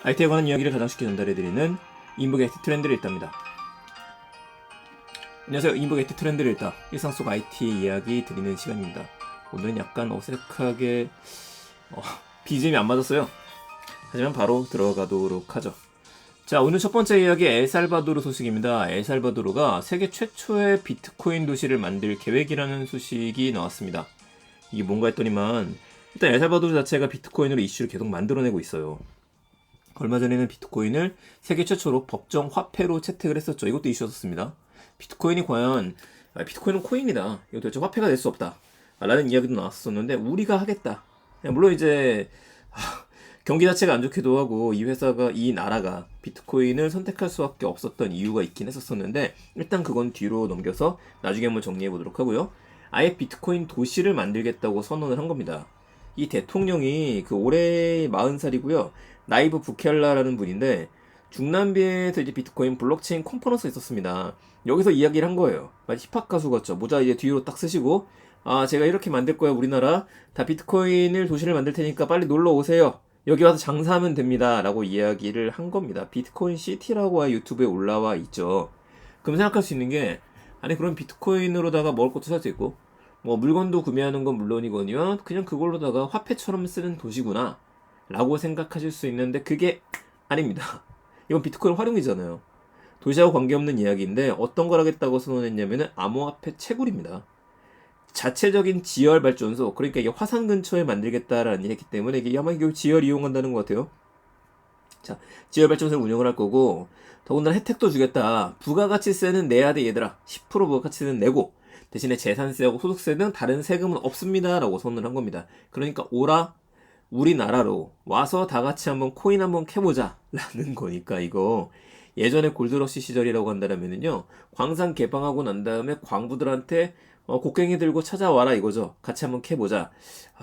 IT에 관한 이야기를 가장 쉽게 전달해드리는 인북의 IT 트렌드를 읽답니다. 안녕하세요. 인북의 IT 트렌드를 읽다. 일상 속 IT 이야기 드리는 시간입니다. 오늘은 약간 어색하게 BGM이 안 맞았어요. 하지만 바로 들어가도록 하죠. 자, 오늘 첫 번째 이야기 엘살바도르 소식입니다. 엘살바도르가 세계 최초의 비트코인 도시를 만들 계획이라는 소식이 나왔습니다. 이게 뭔가 했더니만 일단 엘살바도르 자체가 비트코인으로 이슈를 계속 만들어내고 있어요. 얼마 전에는 비트코인을 세계 최초로 법정 화폐로 채택을 했었죠. 이것도 이슈였었습니다. 비트코인이 과연 비트코인은 코인이다. 이거 도대체 화폐가 될 수 없다. 라는 이야기도 나왔었는데 우리가 하겠다. 물론 이제 경기 자체가 안 좋기도 하고 이 나라가 비트코인을 선택할 수밖에 없었던 이유가 있긴 했었었는데 일단 그건 뒤로 넘겨서 나중에 한번 정리해 보도록 하고요. 아예 비트코인 도시를 만들겠다고 선언을 한 겁니다. 이 대통령이 올해 40살이고요. 나이브 부켈라라는 분인데 중남미에서 이제 비트코인 블록체인 컨퍼런스가 있었습니다. 여기서 이야기를 한 거예요. 마치 힙합 가수 같죠. 모자 이제 뒤로 딱 쓰시고 제가 이렇게 만들 거예요. 우리나라 다 비트코인을 도시를 만들 테니까 빨리 놀러 오세요. 여기 와서 장사하면 됩니다. 라고 이야기를 한 겁니다. 비트코인 시티라고 유튜브에 올라와 있죠. 그럼 생각할 수 있는 게 아니 그럼 비트코인으로다가 먹을 것도 살 수 있고 뭐 물건도 구매하는 건 물론이거니와 그냥 그걸로다가 화폐처럼 쓰는 도시구나 라고 생각하실 수 있는데 그게 아닙니다. 이건 비트코인 활용이잖아요. 도시하고 관계없는 이야기인데 어떤 걸 하겠다고 선언했냐면은 암호화폐 채굴입니다. 자체적인 지열 발전소, 그러니까 이게 화산 근처에 만들겠다라는 얘기 했기 때문에 이게 아마 이게 지열 이용한다는 것 같아요. 자, 지열 발전소를 운영을 할 거고 더군다나 혜택도 주겠다. 부가가치세는 내야 돼 얘들아. 10% 부가가치세는 내고 대신에 재산세하고 소득세 등 다른 세금은 없습니다. 라고 선언을 한 겁니다. 그러니까 오라 우리나라로 와서 다 같이 한번 코인 한번 캐보자 라는 거니까 이거 예전에 골드러시 시절이라고 한다면은요 광산 개방하고 난 다음에 광부들한테 곡괭이 들고 찾아와라 이거죠. 같이 한번 캐보자.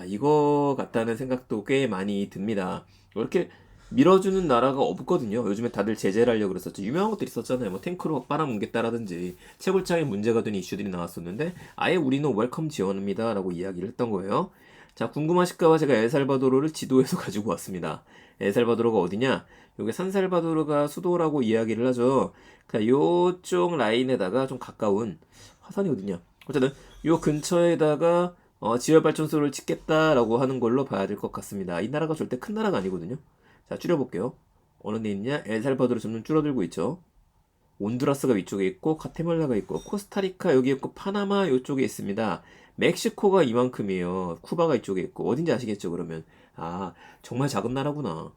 이거 같다는 생각도 꽤 많이 듭니다. 이렇게 밀어주는 나라가 없거든요. 요즘에 다들 제재를 하려고 그랬었죠. 유명한 것들이 있었잖아요. 뭐 탱크로 빨아먹겠다라든지 채굴장에 문제가 되는 이슈들이 나왔었는데 아예 우리는 웰컴 지원합니다 라고 이야기를 했던 거예요. 자, 궁금하실까봐 제가 엘살바도르를 지도에서 가지고 왔습니다. 엘살바도르가 어디냐? 요게 산살바도르가 수도라고 이야기를 하죠. 그러니까 요쪽 라인에다가 좀 가까운 화산이 어디냐? 어쨌든 요 근처에다가 지열발전소를 짓겠다라고 하는 걸로 봐야 될 것 같습니다. 이 나라가 절대 큰 나라가 아니거든요. 자, 줄여볼게요. 어느 데 있냐? 엘살바도르 점점 줄어들고 있죠. 온두라스가 위쪽에 있고 과테말라가 있고 코스타리카 여기 있고 파나마 이쪽에 있습니다. 멕시코가 이만큼이에요. 쿠바가 이쪽에 있고 어딘지 아시겠죠? 그러면 정말 작은 나라구나.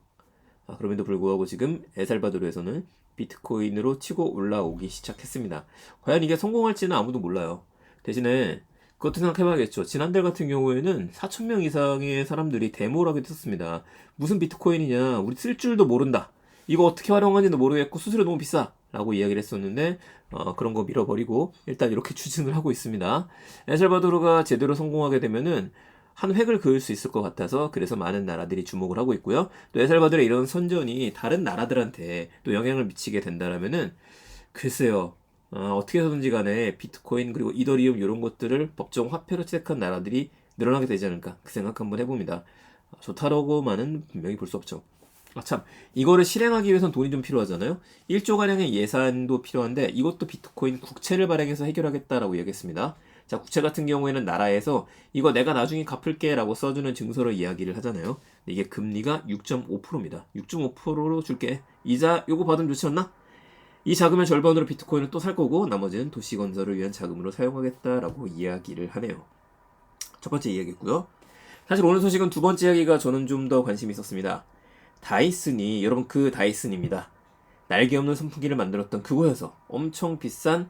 그럼에도 불구하고 지금 엘살바도르에서는 비트코인으로 치고 올라오기 시작했습니다. 과연 이게 성공할지는 아무도 몰라요. 대신에 그것도 생각해봐야겠죠. 지난달 같은 경우에는 4,000명 이상의 사람들이 데모를 하게 됐습니다. 무슨 비트코인이냐? 우리 쓸 줄도 모른다. 이거 어떻게 활용하는지도 모르겠고 수수료 너무 비싸. 라고 이야기를 했었는데 그런 거 밀어버리고 일단 이렇게 추진을 하고 있습니다. 엘살바도르가 제대로 성공하게 되면은 한 획을 그을 수 있을 것 같아서 그래서 많은 나라들이 주목을 하고 있고요. 또 엘살바도르의 이런 선전이 다른 나라들한테 또 영향을 미치게 된다라면은 글쎄요. 어떻게 해서든지 간에 비트코인 그리고 이더리움 이런 것들을 법정 화폐로 채택한 나라들이 늘어나게 되지 않을까 그 생각 한번 해봅니다. 좋다라고만은 분명히 볼 수 없죠. 참, 이거를 실행하기 위해선 돈이 좀 필요하잖아요. 1조 가량의 예산도 필요한데 이것도 비트코인 국채를 발행해서 해결하겠다라고 얘기했습니다. 자, 국채 같은 경우에는 나라에서 이거 내가 나중에 갚을게 라고 써주는 증서로 이야기를 하잖아요. 이게 금리가 6.5%입니다. 6.5%로 줄게. 이자 요거 받으면 좋지 않나? 이 자금의 절반으로 비트코인을 또 살 거고 나머지는 도시 건설을 위한 자금으로 사용하겠다라고 이야기를 하네요. 첫 번째 이야기고요. 사실 오늘 소식은 두 번째 이야기가 저는 좀 더 관심이 있었습니다. 다이슨이 여러분 그 다이슨입니다. 날개 없는 선풍기를 만들었던 그곳에서 엄청 비싼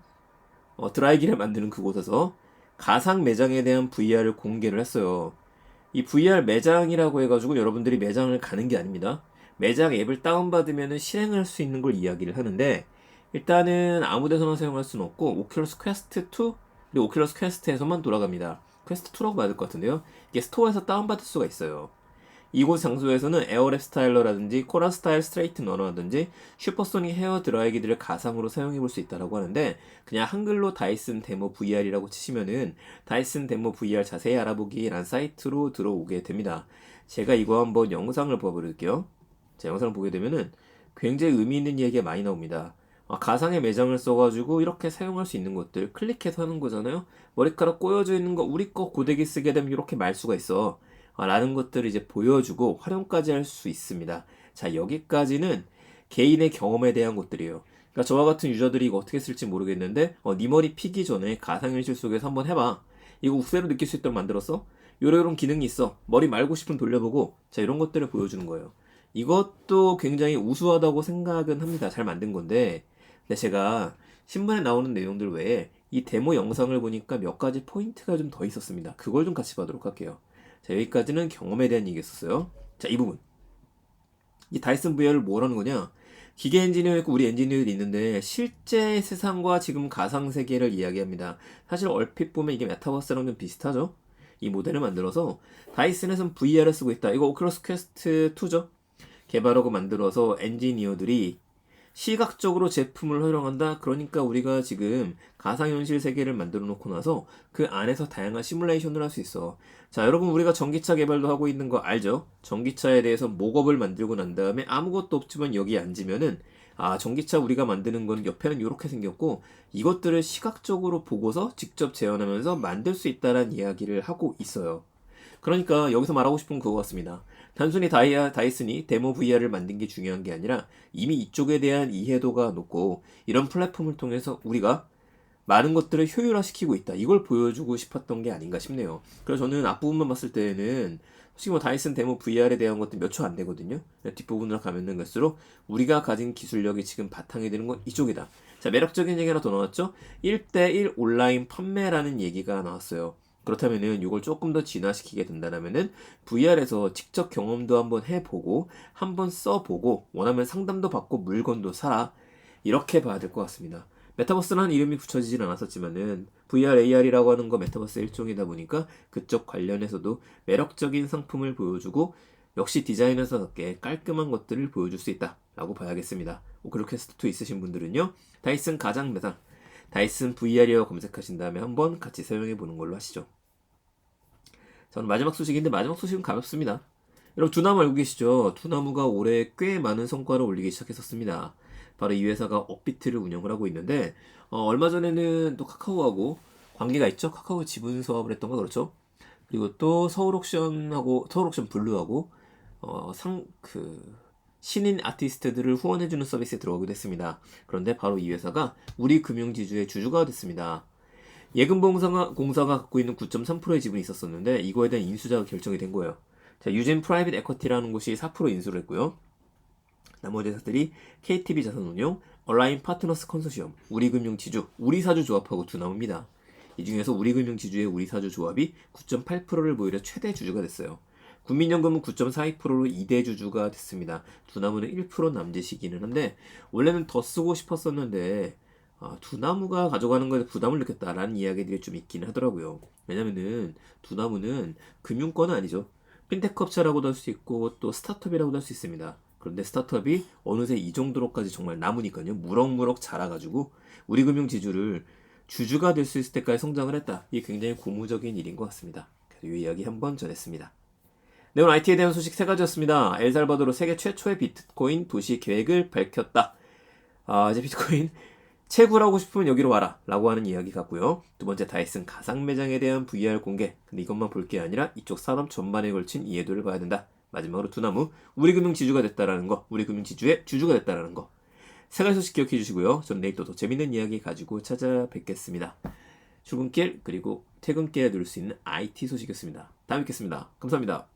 드라이기를 만드는 그곳에서 가상 매장에 대한 VR을 공개를 했어요. 이 VR 매장이라고 해가지고 여러분들이 매장을 가는 게 아닙니다. 매장 앱을 다운받으면 실행할 수 있는 걸 이야기를 하는데 일단은 아무 데서나 사용할 수는 없고 오큘러스 퀘스트 2 그리고 오큘러스 퀘스트에서만 돌아갑니다. 퀘스트 2라고 맞을 것 같은데요. 이게 스토어에서 다운받을 수가 있어요. 이곳 장소에서는 에어랩 스타일러라든지 코라 스타일 스트레이트너라든지 슈퍼소닉 헤어 드라이기들을 가상으로 사용해 볼 수 있다라고 하는데 그냥 한글로 다이슨 데모 VR이라고 치시면은 다이슨 데모 VR 자세히 알아보기란 사이트로 들어오게 됩니다. 제가 이거 한번 영상을 보여드릴게요. 자, 영상을 보게 되면은 굉장히 의미 있는 이야기가 많이 나옵니다. 가상의 매장을 써가지고 이렇게 사용할 수 있는 것들 클릭해서 하는 거잖아요. 머리카락 꼬여져 있는 거 우리 거 고데기 쓰게 되면 이렇게 말 수가 있어. 라는 것들을 이제 보여주고 활용까지 할 수 있습니다. 자, 여기까지는 개인의 경험에 대한 것들이에요. 그러니까 저와 같은 유저들이 이거 어떻게 쓸지 모르겠는데 네 머리 피기 전에 가상현실 속에서 한번 해봐. 이거 욱세로 느낄 수 있도록 만들었어? 요런 기능이 있어. 머리 말고 싶으면 돌려보고 자, 이런 것들을 보여주는 거예요. 이것도 굉장히 우수하다고 생각은 합니다. 잘 만든 건데 근데 제가 신문에 나오는 내용들 외에 이 데모 영상을 보니까 몇 가지 포인트가 좀 더 있었습니다. 그걸 좀 같이 봐도록 할게요. 자, 여기까지는 경험에 대한 얘기였었어요. 자, 이 부분. 이 다이슨 VR을 뭐라는 거냐? 기계 엔지니어 있고 우리 엔지니어들이 있는데 실제 세상과 지금 가상 세계를 이야기합니다. 사실 얼핏 보면 이게 메타버스랑 좀 비슷하죠? 이 모델을 만들어서 다이슨에선 VR을 쓰고 있다. 이거 오큘러스 퀘스트 2죠? 개발하고 만들어서 엔지니어들이 시각적으로 제품을 활용한다. 그러니까 우리가 지금 가상현실 세계를 만들어 놓고 나서 그 안에서 다양한 시뮬레이션을 할 수 있어. 자, 여러분 우리가 전기차 개발도 하고 있는 거 알죠? 전기차에 대해서 목업을 만들고 난 다음에 아무것도 없지만 여기 앉으면은 전기차 우리가 만드는 건 옆에는 이렇게 생겼고 이것들을 시각적으로 보고서 직접 재현하면서 만들 수 있다라는 이야기를 하고 있어요. 그러니까 여기서 말하고 싶은 그거 같습니다. 단순히 다이슨이 데모 VR을 만든 게 중요한 게 아니라 이미 이쪽에 대한 이해도가 높고 이런 플랫폼을 통해서 우리가 많은 것들을 효율화시키고 있다. 이걸 보여주고 싶었던 게 아닌가 싶네요. 그래서 저는 앞부분만 봤을 때는 솔직히 뭐 다이슨 데모 VR에 대한 것도 몇 초 안 되거든요. 뒷부분으로 가면 갈수록 우리가 가진 기술력이 지금 바탕이 되는 건 이쪽이다. 자, 매력적인 얘기 하나 더 나왔죠? 1대1 온라인 판매라는 얘기가 나왔어요. 그렇다면은 이걸 조금 더 진화시키게 된다면은 VR에서 직접 경험도 한번 해보고 한번 써보고 원하면 상담도 받고 물건도 사라 이렇게 봐야 될 것 같습니다. 메타버스라는 이름이 붙여지진 않았었지만은 VR, AR이라고 하는 거 메타버스 일종이다 보니까 그쪽 관련해서도 매력적인 상품을 보여주고 역시 디자이너스럽게 깔끔한 것들을 보여줄 수 있다라고 봐야겠습니다. 오큘러스2 있으신 분들은요 다이슨 가장 매상 다이슨 VR이라고 검색하신 다음에 한번 같이 사용해 보는 걸로 하시죠. 저는 마지막 소식인데 마지막 소식은 가볍습니다. 여러분 두나무 알고 계시죠? 두나무가 올해 꽤 많은 성과를 올리기 시작했었습니다. 바로 이 회사가 업비트를 운영을 하고 있는데 얼마 전에는 또 카카오하고 관계가 있죠? 카카오 지분 사업을 했던 거 그렇죠? 그리고 또 서울옥션 블루하고 신인 아티스트들을 후원해주는 서비스에 들어가기도 했습니다. 그런데 바로 이 회사가 우리금융지주의 주주가 됐습니다. 예금공사가 갖고 있는 9.3%의 지분이 있었었는데 이거에 대한 인수자가 결정이 된 거예요. 자, 유진 프라이빗 에쿼티라는 곳이 4% 인수를 했고요. 나머지 회사들이 KTB 자산운용, 얼라인 파트너스 컨소시엄, 우리금융지주, 우리사주조합하고 두나무입니다. 이 중에서 우리금융지주의 우리사주조합이 9.8%를 보유려 최대 주주가 됐어요. 국민연금은 9.42%로 2대 주주가 됐습니다. 두나무는 1% 남짓이기는 한데 원래는 더 쓰고 싶었었는데 두나무가 가져가는 거에 부담을 느꼈다라는 이야기들이 좀 있긴 하더라고요. 왜냐면은 두나무는 금융권은 아니죠. 핀테크 업체라고도 할 수 있고 또 스타트업이라고도 할 수 있습니다. 그런데 스타트업이 어느새 이 정도로까지 정말 나무니까요. 무럭무럭 자라가지고 우리금융지주를 주주가 될 수 있을 때까지 성장을 했다. 이게 굉장히 고무적인 일인 것 같습니다. 그래서 이 이야기 한번 전했습니다. 네, 오늘 IT에 대한 소식 3가지였습니다. 엘살바도르 세계 최초의 비트코인 도시 계획을 밝혔다. 이제 비트코인 채굴하고 싶으면 여기로 와라 라고 하는 이야기 같고요. 두 번째 다이슨 가상 매장에 대한 VR 공개. 근데 이것만 볼 게 아니라 이쪽 산업 전반에 걸친 이해도를 봐야 된다. 마지막으로 두나무 우리금융 지주가 됐다라는 거, 우리금융 지주의 주주가 됐다라는 거. 3가지 소식 기억해 주시고요. 전 내일 또 더 재밌는 이야기 가지고 찾아뵙겠습니다. 출근길 그리고 퇴근길에 누를 수 있는 IT 소식이었습니다. 다음에 뵙겠습니다. 감사합니다.